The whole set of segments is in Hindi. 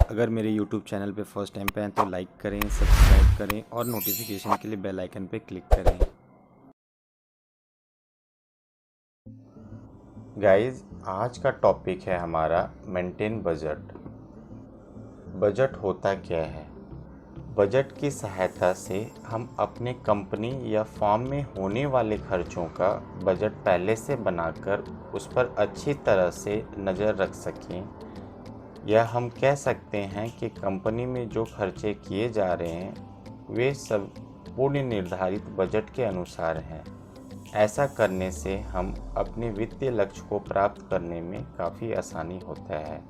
अगर मेरे YouTube चैनल पे फर्स्ट टाइम पे हैं तो लाइक करें, सब्सक्राइब करें और नोटिफिकेशन के लिए बेल आइकन पे क्लिक करें। गाइस, आज का टॉपिक है हमारा मेंटेन बजट। बजट होता क्या है? बजट की सहायता से हम अपने कंपनी या फॉर्म में होने वाले खर्चों का बजट पहले से बनाकर उस पर अच्छी तरह से नज़र रख सकें, या हम कह सकते हैं कि कंपनी में जो खर्चे किए जा रहे हैं वे सब पूर्ण निर्धारित बजट के अनुसार हैं। ऐसा करने से हम अपने वित्तीय लक्ष्य को प्राप्त करने में काफ़ी आसानी होता है।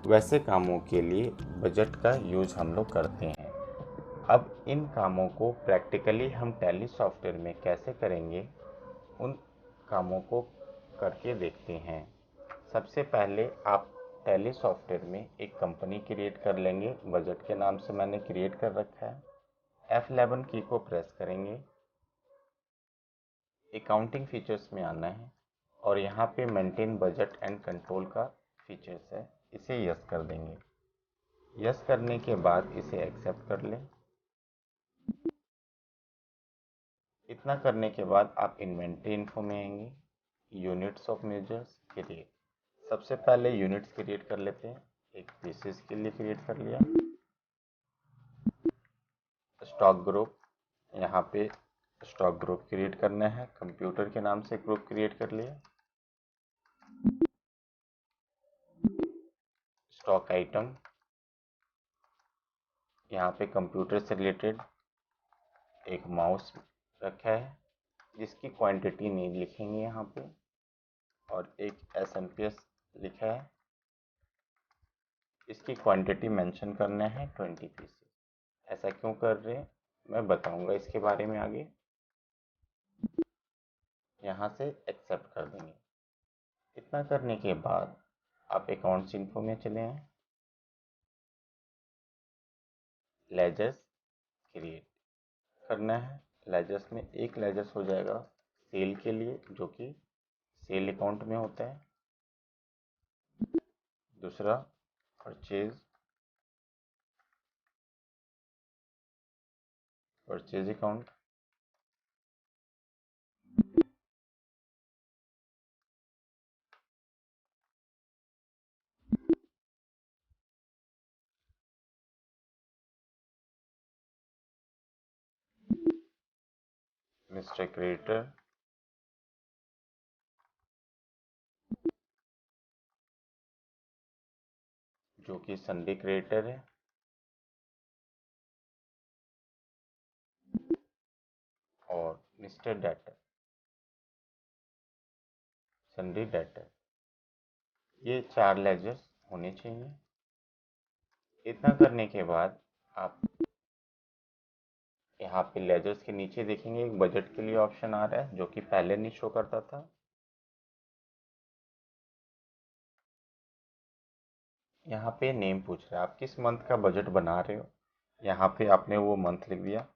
वैसे कामों के लिए बजट का यूज़ हम लोग करते हैं। अब इन कामों को प्रैक्टिकली हम टैली सॉफ्टवेयर में कैसे करेंगे, उन कामों को करके देखते हैं। सबसे पहले आप टैली सॉफ्टवेयर में एक कंपनी क्रिएट कर लेंगे। बजट के नाम से मैंने क्रिएट कर रखा है। F11 की को प्रेस करेंगे, अकाउंटिंग फीचर्स में आना है और यहाँ पे मेंटेन बजट एंड कंट्रोल का फीचर्स है, इसे यस कर देंगे। यस करने के बाद इसे एक्सेप्ट कर लें। इतना करने के बाद आप इन्वेंट्री इन्फो में आएंगे, यूनिट्स ऑफ मेजर्स क्रिएट। सबसे पहले यूनिट्स क्रिएट कर लेते हैं। एक पीसेस के लिए क्रिएट कर लिया। स्टॉक ग्रुप, यहाँ पे स्टॉक ग्रुप क्रिएट करना है। कंप्यूटर के नाम से ग्रुप क्रिएट कर लिया। स्टॉक आइटम, यहाँ पे कंप्यूटर से रिलेटेड एक माउस रखा है जिसकी क्वांटिटी नहीं लिखेंगे यहाँ पे, और एक SMPS लिखा है, इसकी क्वांटिटी मेंशन करना है 20 पीसेस। ऐसा क्यों कर रहे हैं मैं बताऊंगा इसके बारे में आगे। यहाँ से एक्सेप्ट कर देंगे। इतना करने के बाद आप अकाउंट्स इन्फो में चले आए। लेजर्स क्रिएट करना है। लेजर्स में एक लेजर्स हो जाएगा सेल के लिए, जो कि सेल अकाउंट में होता है। दूसरा परचेज अकाउंट। मिस्टर क्रिएटर, जो कि संडे क्रिएटर है। और मिस्टर डेटर, संडे डेटर। ये 4 लेजर्स होने चाहिए। इतना करने के बाद आप यहाँ पे लेजर्स के नीचे देखेंगे एक बजट के लिए ऑप्शन आ रहा है, जो कि पहले नहीं शो करता था। यहाँ पे नेम पूछ रहा है आप किस मंथ का बजट बना रहे हो। यहाँ पे आपने वो मंथ लिख दिया,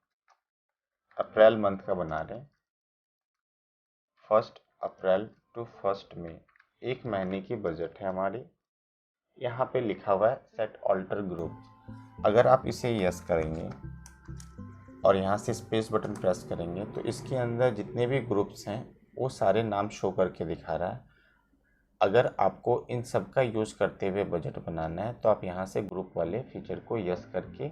अप्रैल मंथ का बना रहे हैं। 1 अप्रैल टू 1 मई, एक महीने की बजट है हमारी। यहाँ पे लिखा हुआ है सेट ऑल्टर ग्रुप। अगर आप इसे यस करेंगे और यहाँ से स्पेस बटन प्रेस करेंगे तो इसके अंदर जितने भी ग्रुप्स हैं वो सारे नाम शो करके दिखा रहा है। अगर आपको इन सब का यूज़ करते हुए बजट बनाना है तो आप यहाँ से ग्रुप वाले फीचर को यस करके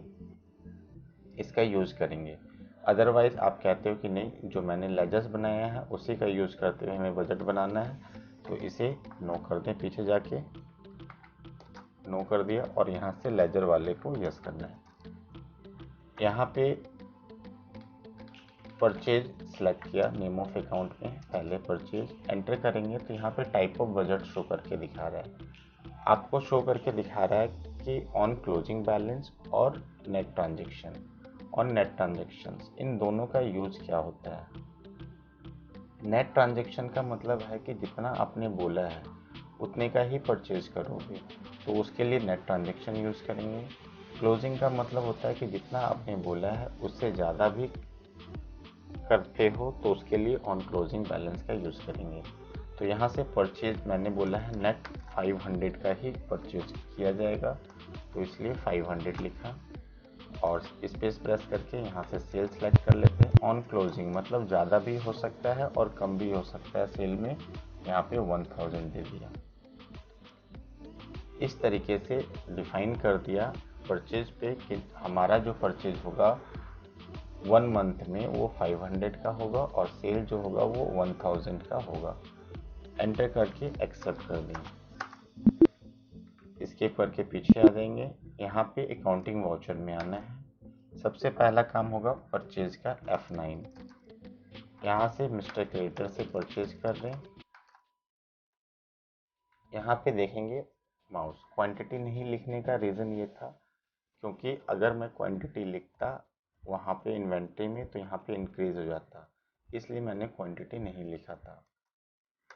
इसका यूज़ करेंगे। अदरवाइज़ आप कहते हो कि नहीं, जो मैंने लेजर्स बनाया है उसी का यूज़ करते हुए हमें बजट बनाना है, तो इसे नो कर दें। पीछे जाके नो कर दिया और यहाँ से लेजर वाले को यस करना है। यहाँ पे परचेज सेलेक्ट किया, नेम ऑफ अकाउंट में पहले परचेज एंटर करेंगे तो यहाँ पे टाइप ऑफ बजट शो करके दिखा रहा है। आपको शो करके दिखा रहा है कि ऑन क्लोजिंग बैलेंस और net transaction. On net transactions, इन दोनों का यूज क्या होता है? नेट ट्रांजेक्शन का मतलब है कि जितना आपने बोला है उतने का ही परचेज करोगे, तो उसके लिए नेट ट्रांजेक्शन यूज़ करेंगे। क्लोजिंग का मतलब होता है कि जितना आपने बोला है उससे ज़्यादा भी करते हो तो उसके लिए ऑन क्लोजिंग बैलेंस का यूज़ करेंगे। तो यहाँ से परचेज मैंने बोला है नेट 500 का ही परचेज किया जाएगा, तो इसलिए 500 लिखा और स्पेस प्रेस करके यहाँ से सेल सेलेक्ट कर लेते हैं। ऑन क्लोजिंग मतलब ज़्यादा भी हो सकता है और कम भी हो सकता है सेल में, यहाँ पे 1000 दे दिया। इस तरीके से डिफाइन कर दिया परचेज पे कि हमारा जो परचेज होगा 1 मंथ में वो 500 का होगा और सेल जो होगा वो 1000 का होगा। एंटर करके एक्सेप्ट कर देंगे। स्किप करके पीछे आ जाएंगे। यहाँ पे अकाउंटिंग वाउचर में आना है। सबसे पहला काम होगा परचेज का F9। यहाँ से मिस्टर क्रेडिटर से परचेज कर रहे हैं। यहाँ पे देखेंगे माउस क्वांटिटी नहीं लिखने का रीज़न ये था क्योंकि अगर मैं क्वांटिटी लिखता वहाँ पे इन्वेंट्री में तो यहाँ पे इंक्रीज हो जाता, इसलिए मैंने क्वांटिटी नहीं लिखा था।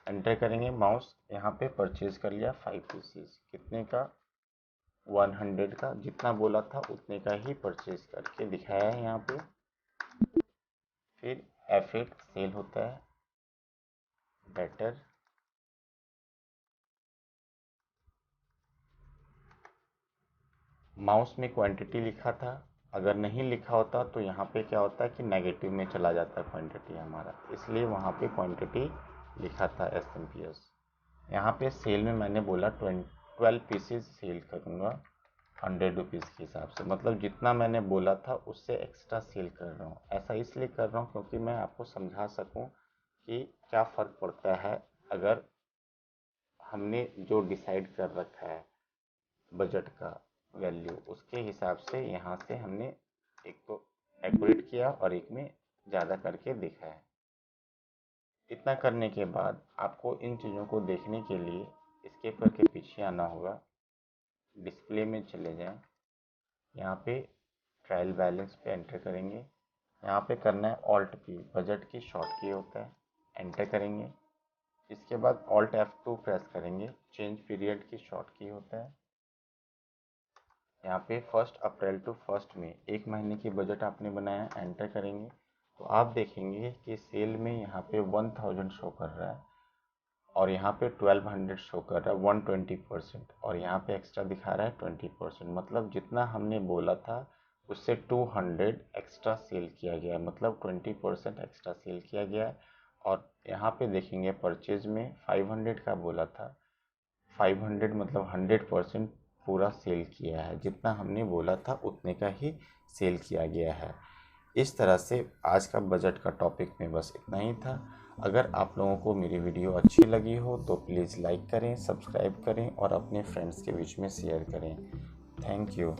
एंटर करेंगे माउस। यहाँ पे परचेज कर लिया 5 पीसीस। कितने का? 100 का। जितना बोला था उतने का ही परचेज करके दिखाया है यहाँ पे। फिर F8 सेल होता है, बेटर। माउस में क्वांटिटी लिखा था, अगर नहीं लिखा होता तो यहाँ पे क्या होता है कि नेगेटिव में चला जाता क्वांटिटी हमारा, इसलिए वहाँ पे क्वांटिटी लिखा था SMPS। यहाँ पे सेल में मैंने बोला 12 पीसेस सेल करूँगा 100 रुपीज़ के हिसाब से, मतलब जितना मैंने बोला था उससे एक्स्ट्रा सेल कर रहा हूँ। ऐसा इसलिए कर रहा हूँ क्योंकि मैं आपको समझा सकूँ कि क्या फ़र्क पड़ता है अगर हमने जो डिसाइड कर रखा है बजट का वैल्यू, उसके हिसाब से यहाँ से हमने एक तो एक्यूरेट किया और एक में ज़्यादा करके देखा है। इतना करने के बाद आपको इन चीज़ों को देखने के लिए स्किप करके पीछे आना होगा। डिस्प्ले में चले जाएं। यहाँ पे ट्रायल बैलेंस पे एंटर करेंगे। यहाँ पे करना है ऑल्ट P, बजट की शॉर्ट की होता है। एंटर करेंगे। इसके बाद ऑल्ट F2 प्रेस करेंगे, चेंज पीरियड की शॉर्ट की होता है। यहाँ पे 1 अप्रैल टू 1 मई एक महीने की बजट आपने बनाया, एंटर करेंगे तो आप देखेंगे कि सेल में यहाँ पे 1000 शो कर रहा है और यहाँ पे 1200 शो कर रहा है 120%, और यहाँ पे एक्स्ट्रा दिखा रहा है 20%। मतलब जितना हमने बोला था उससे 200 एक्स्ट्रा सेल किया गया है, मतलब 20% एक्स्ट्रा सेल किया गया है। और यहाँ पे देखेंगे परचेज में 500 का बोला था, 500 मतलब 100% पूरा सेल किया है, जितना हमने बोला था उतने का ही सेल किया गया है। इस तरह से आज का बजट का टॉपिक में बस इतना ही था। अगर आप लोगों को मेरी वीडियो अच्छी लगी हो तो प्लीज़ लाइक करें, सब्सक्राइब करें और अपने फ्रेंड्स के बीच में शेयर करें। Thank you.